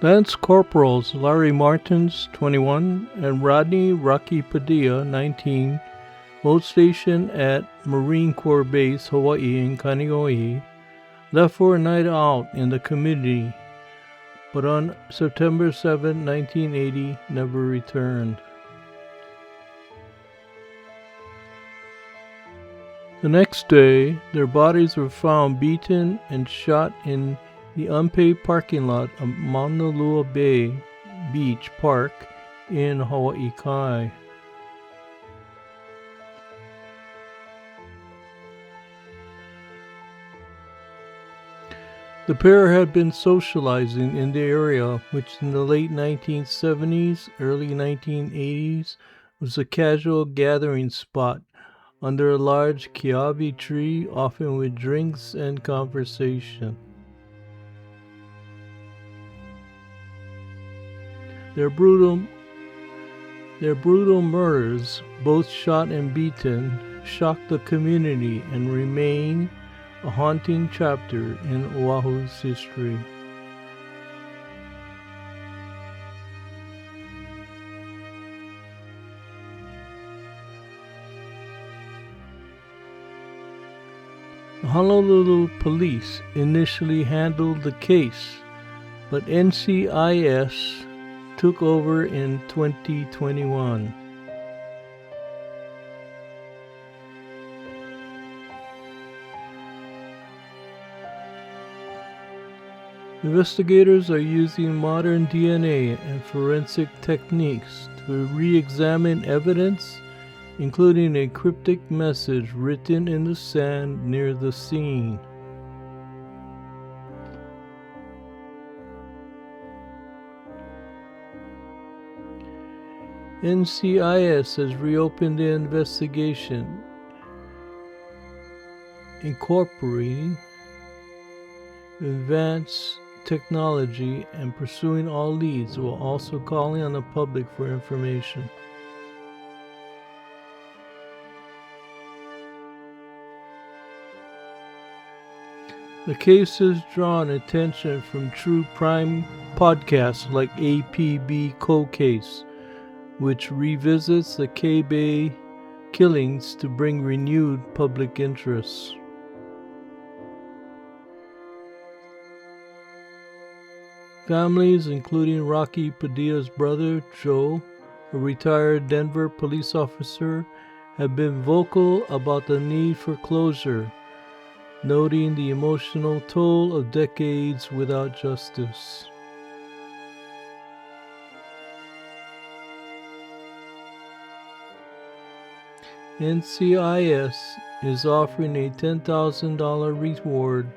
Lance Corporals Larry Martens, 21, and Rodney Rocky Padilla, 19, both stationed at Marine Corps Base, Hawaii in Kaneohe, left for a night out in the community, but on September 7, 1980, never returned. The next day, their bodies were found beaten and shot in the unpaved parking lot of Maunalua Bay Beach Park in Hawaii Kai. The pair had been socializing in the area, which in the late 1970s, early 1980s, was a casual gathering spot under a large kiawe tree, often with drinks and conversation. Their brutal murders, both shot and beaten, shocked the community and remain a haunting chapter in Oʻahu's history. The Honolulu police initially handled the case, but NCIS took over in 2021. Investigators are using modern DNA and forensic techniques to re-examine evidence, including a cryptic message written in the sand near the scene. NCIS has reopened the investigation, incorporating advanced technology and pursuing all leads, while also calling on the public for information. The case has drawn attention from true crime podcasts like APB Cold Case, which revisits the K-Bay killings to bring renewed public interest. Families, including Rocky Padilla's brother, Joe, a retired Denver police officer, have been vocal about the need for closure, noting the emotional toll of decades without justice. NCIS is offering a $10,000 reward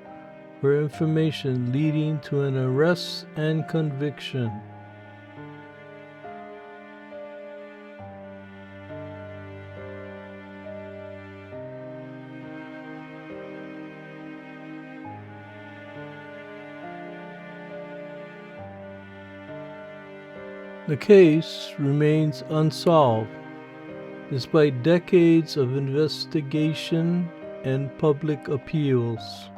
for information leading to an arrest and conviction. The case remains unsolved despite decades of investigation and public appeals.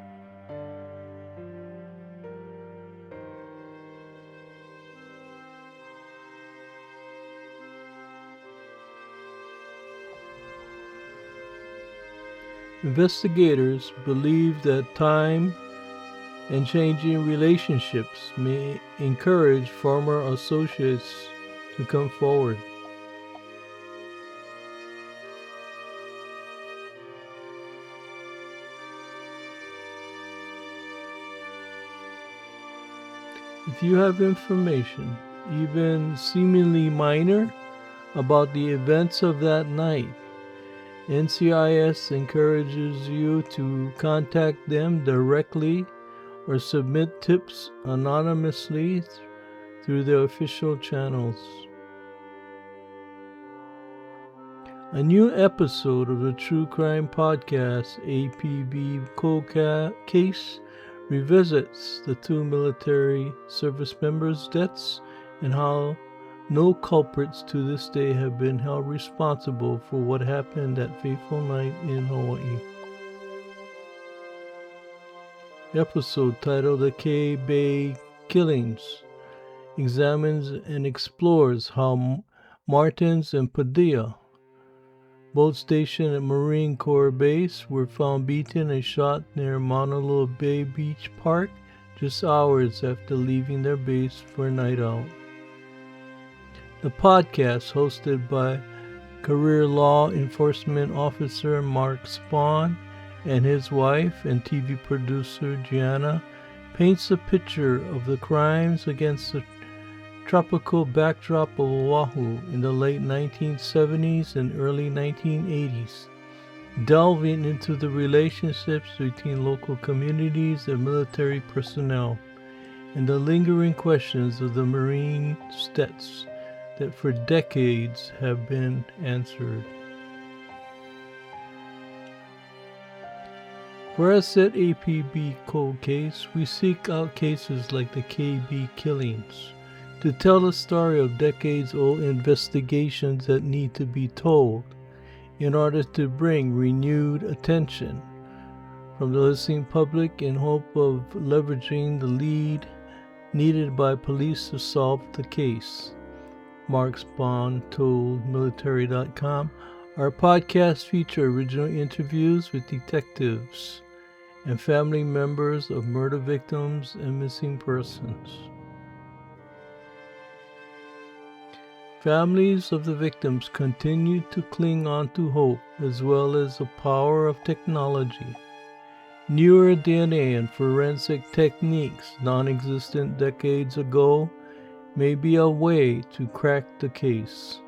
Investigators believe that time and changing relationships may encourage former associates to come forward. If you have information, even seemingly minor, about the events of that night, NCIS encourages you to contact them directly or submit tips anonymously through their official channels. A new episode of the True Crime Podcast, APB Cold Case, revisits the two military service members' deaths and how no culprits to this day have been held responsible for what happened that fateful night in Hawaii. Episode titled The K-Bay Killings examines and explores how Martens and Padilla, both stationed at Marine Corps Base, were found beaten and shot near Mauna Loa Bay Beach Park just hours after leaving their base for a night out. The podcast, hosted by career law enforcement officer Mark Spahn and his wife and TV producer Gianna, paints a picture of the crimes against the tropical backdrop of Oʻahu in the late 1970s and early 1980s, delving into the relationships between local communities and military personnel, and the lingering questions of the Marine deaths that for decades have been answered. For us at APB Cold Case, we seek out cases like the KB killings to tell the story of decades-old investigations that need to be told in order to bring renewed attention from the listening public in hope of leveraging the lead needed by police to solve the case. Mark Spahn told Military.com, our podcast feature original interviews with detectives and family members of murder victims and missing persons. Families of the victims continue to cling on to hope as well as the power of technology. Newer DNA and forensic techniques non-existent decades ago may be a way to crack the case.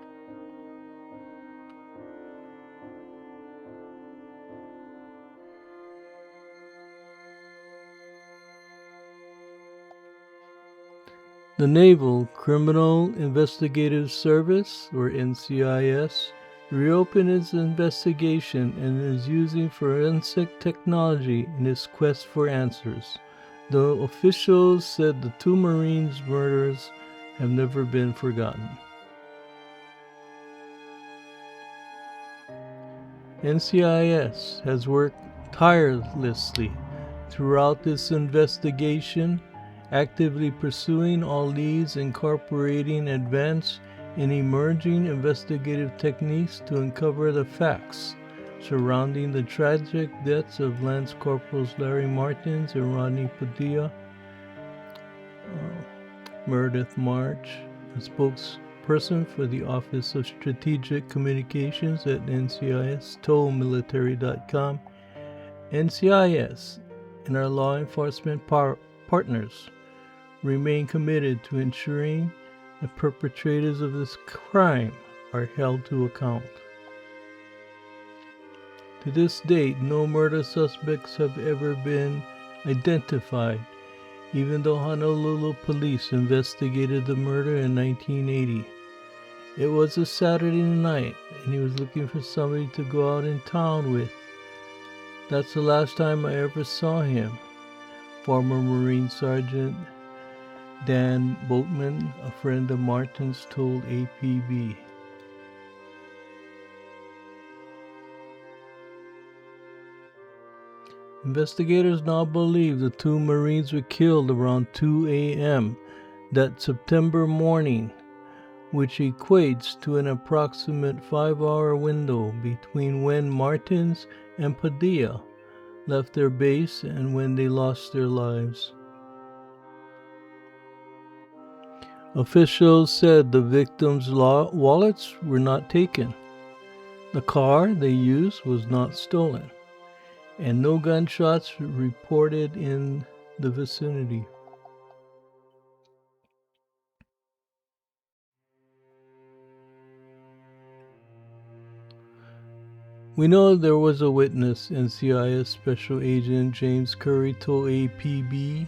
The Naval Criminal Investigative Service, or NCIS, reopened its investigation and is using forensic technology in its quest for answers, though officials said the two Marines' murders have never been forgotten. NCIS has worked tirelessly throughout this investigation, actively pursuing all leads, incorporating advanced and emerging investigative techniques to uncover the facts surrounding the tragic deaths of Lance Corporals Larry Martens and Rodney Padilla. Meredith March, a spokesperson for the Office of Strategic Communications at NCIS, told Military.com, NCIS and our law enforcement partners remain committed to ensuring the perpetrators of this crime are held to account. To this date, no murder suspects have ever been identified, even though Honolulu police investigated the murder in 1980. It was a Saturday night, and he was looking for somebody to go out in town with. That's the last time I ever saw him, former Marine Sergeant Dan Boatman, a friend of Martens, told APB. Investigators now believe the two Marines were killed around 2 a.m. that September morning, which equates to an approximate 5-hour window between when Martens and Padilla left their base and when they lost their lives. Officials said the victims' wallets were not taken. The car they used was not stolen, and no gunshots reported in the vicinity. We know there was a witness, NCIS Special Agent James Curry told APB,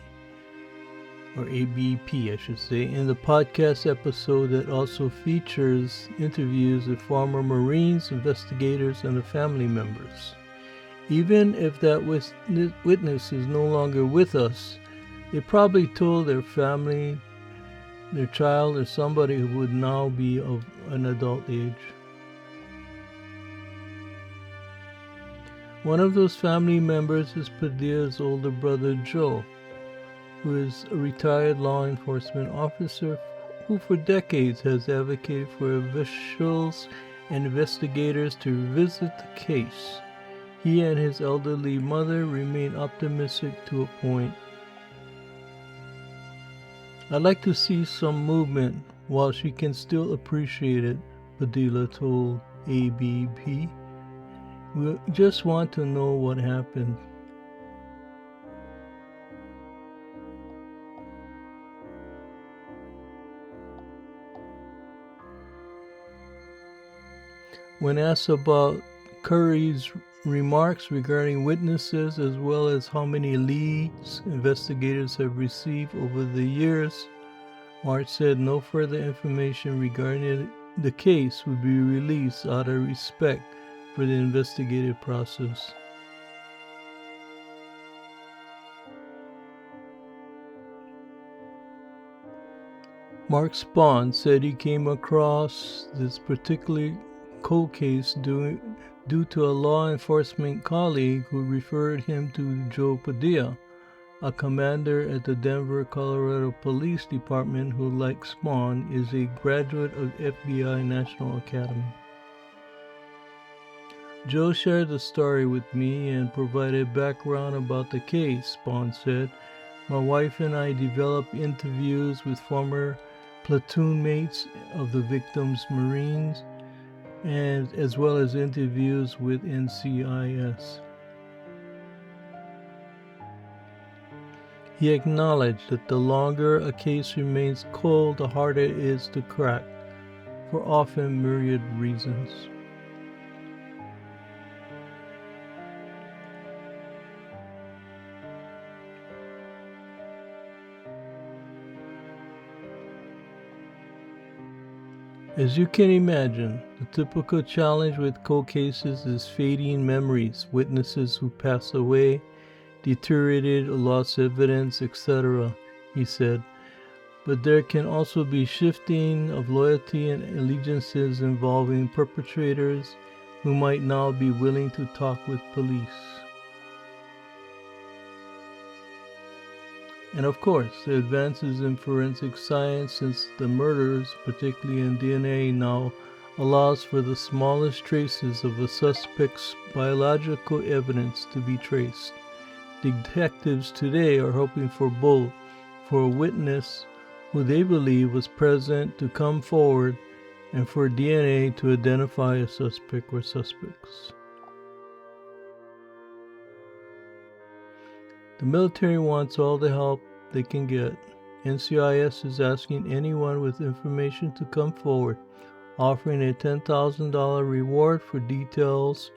or ABP I should say, in the podcast episode that also features interviews with former Marines, investigators, and the family members. Even if that witness is no longer with us, they probably told their family, their child, or somebody who would now be of an adult age. One of those family members is Padilla's older brother Joe, who is a retired law enforcement officer who for decades has advocated for officials and investigators to revisit the case. He and his elderly mother remain optimistic to a point. "I'd like to see some movement while she can still appreciate it," Padilla told ABP. "We just want to know what happened." When asked about Curry's remarks regarding witnesses as well as how many leads investigators have received over the years, Martens said no further information regarding the case would be released out of respect for the investigative process. Mark Spahn said he came across this particular cold case due to a law enforcement colleague who referred him to Joe Padilla, a commander at the Denver, Colorado Police Department who, like Spahn, is a graduate of FBI National Academy. "Joe shared the story with me and provided background about the case," Spahn said. "My wife and I developed interviews with former platoon mates of the victims' Marines, and as well as interviews with NCIS. He acknowledged that the longer a case remains cold, the harder it is to crack, for often myriad reasons. As you can imagine, the typical challenge with cold cases is fading memories, witnesses who pass away, deteriorated or lost evidence, etc., he said. But there can also be shifting of loyalty and allegiances involving perpetrators who might now be willing to talk with police. And of course, the advances in forensic science since the murders, particularly in DNA, now allows for the smallest traces of a suspect's biological evidence to be traced. Detectives today are hoping for both, for a witness who they believe was present to come forward, and for DNA to identify a suspect or suspects. The military wants all the help they can get. NCIS is asking anyone with information to come forward, offering a $10,000 reward for details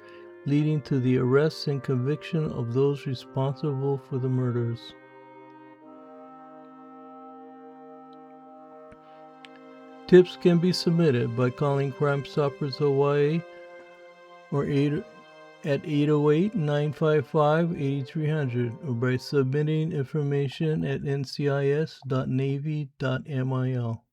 leading to the arrest and conviction of those responsible for the murders. Tips can be submitted by calling Crime Stoppers Hawaii or at 808-955-8300 or by submitting information at ncis.navy.mil.